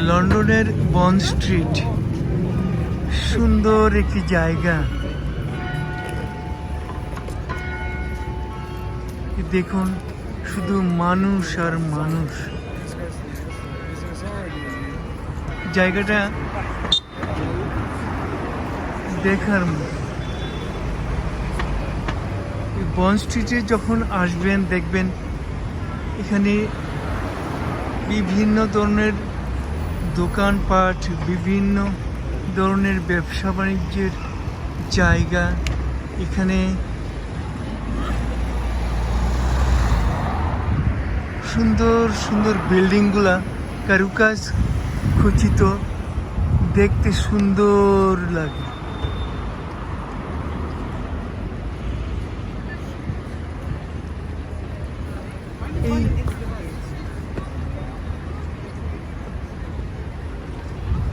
লন্ডনের bond street, সুন্দর একটি জায়গা। দেখুন শুধু মানুষ আর মানুষ। জায়গাটা দেখার মতো। বন্ড স্ট্রিটে যখন আসবেন দেখবেন এখানে বিভিন্ন ধরনের দোকানপাট, বিভিন্ন ধরনের ব্যবসা বাণিজ্যের জায়গা। এখানে সুন্দর সুন্দর বিল্ডিংগুলা কারুকাজ খচিত, দেখতে সুন্দর লাগে।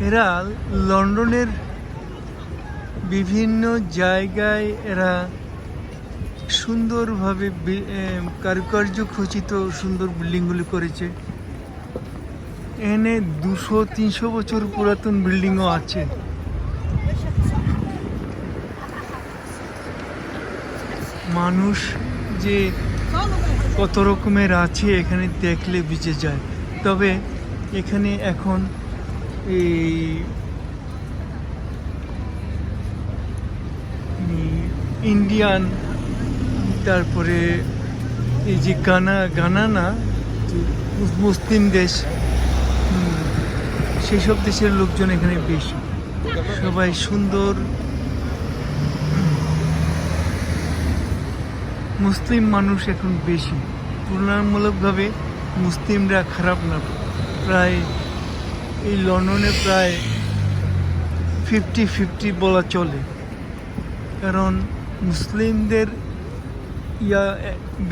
এরা লন্ডনের বিভিন্ন জায়গায় এরা সুন্দরভাবে কারুকার্য খচিত সুন্দর বিল্ডিংগুলি করেছে। এখানে 200-300 বছর পুরাতন বিল্ডিংও আছে। মানুষ যে কত রকমের আছে এখানে দেখলে বুঝে যায়। তবে এখানে এখন এই ইন্ডিয়ান, তারপরে এই যে গানা না, মুসলিম দেশ, সেই সব দেশের লোকজন এখানে বেশি। সবাই সুন্দর। মুসলিম মানুষ এখন বেশি। তুলনামূলকভাবে মুসলিমরা খারাপ না। প্রায় এই লন্ডনে প্রায় 50-50 বলা চলে, কারণ মুসলিমদের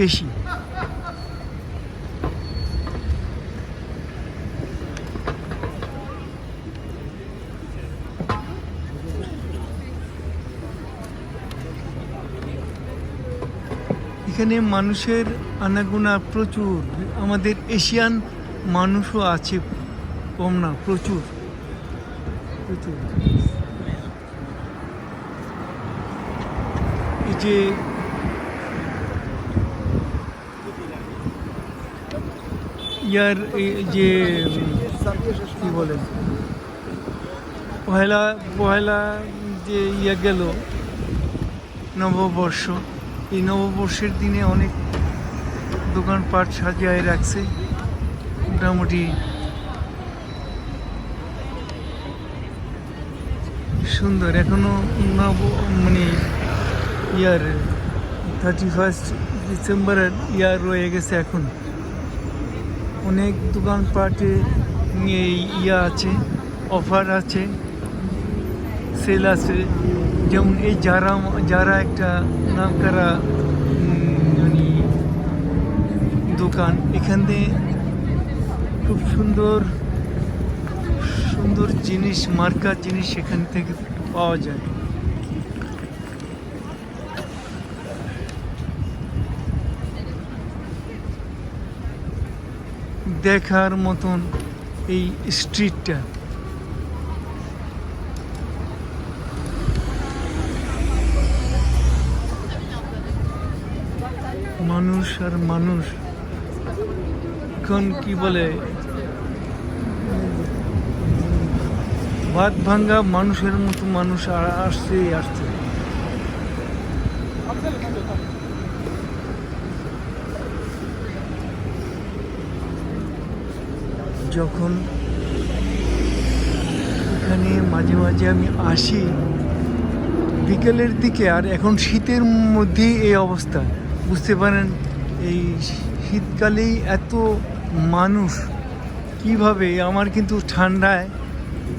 বেশি। এখানে মানুষের আনাগোনা প্রচুর। আমাদের এশিয়ান মানুষও আছে, কম না, প্রচুর প্রচুর। এই যে যে কি বলেন, পহেলা যে গেল নববর্ষ, এই নববর্ষের দিনে অনেক দোকানপাট সাজিয়ে রাখছে। মোটামুটি সুন্দর। এখনো মানে 31 ডিসেম্বরের রয়ে গেছে। এখন অনেক দোকানপাটে আছে, অফার আছে, সেল আছে। যেমন এই যারা একটা নামকরা দোকান, এখান থেকে খুব সুন্দর সুন্দর জিনিস, মার্কা জিনিস এখান থেকে পাওয়া যায়। দেখার মতন এই স্ট্রিটটা। মানুষ আর মানুষ। এখন কি বলে, ভাত ভাঙ্গা মানুষের মতো মানুষ আসছে। যখন এখানে মাঝে মাঝে আমি আসি বিকেলের দিকে, আর এখন শীতের মধ্যেই এই অবস্থা, বুঝতে পারেন এই শীতকালেই এত মানুষ কিভাবে। আমার কিন্তু ঠান্ডায়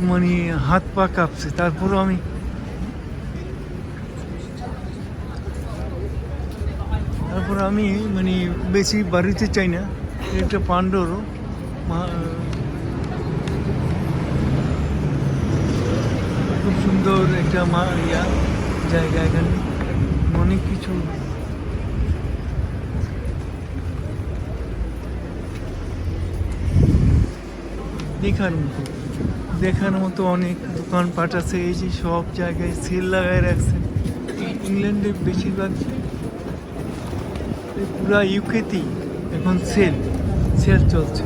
মানে হাত পা কাঁপছে, তারপরও আমি মানে বেশি বাড়িতে চাই না। একটা পান্ডরও খুব সুন্দর একটা জায়গা। এখানে অনেক কিছু দেখার মতো দেখার মতো অনেক দোকানপাট আছে। এই যে সব জায়গায় সেল লাগায় রাখছে। ইংল্যান্ডে বেশিরভাগ পুরা ইউকেতেই এখন সেল চলছে।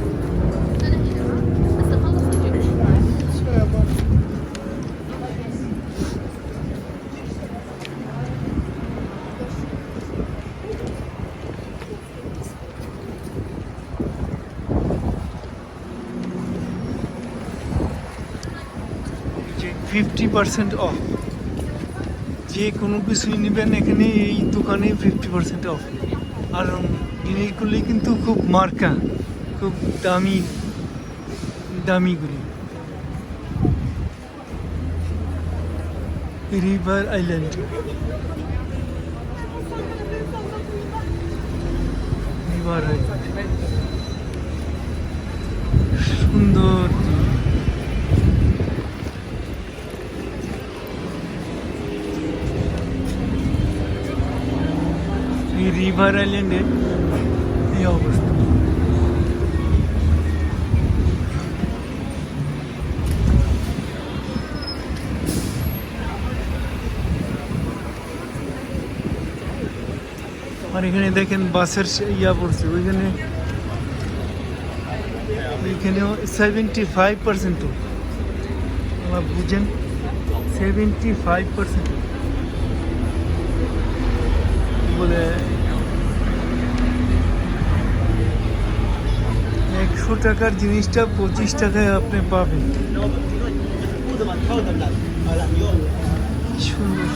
যে 50% অফ, যে কোনো কিছুই নেবেন এখানে এই দোকানে 50% অফ। আর জিনিসগুলি কিন্তু খুব মার্কা, খুব দামিগুলি। রিভার আইল্যান্ড, সুন্দর। এই রিভার আইল্যান্ডের এই অবস্থা। আর এখানে দেখেন বাসের পড়ছে ওইখানেও 75% আমার বুঝেন, 75% বলে 100 টাকার জিনিসটা 25 টাকায় আপনি পাবেন। সুন্দর সুন্দর।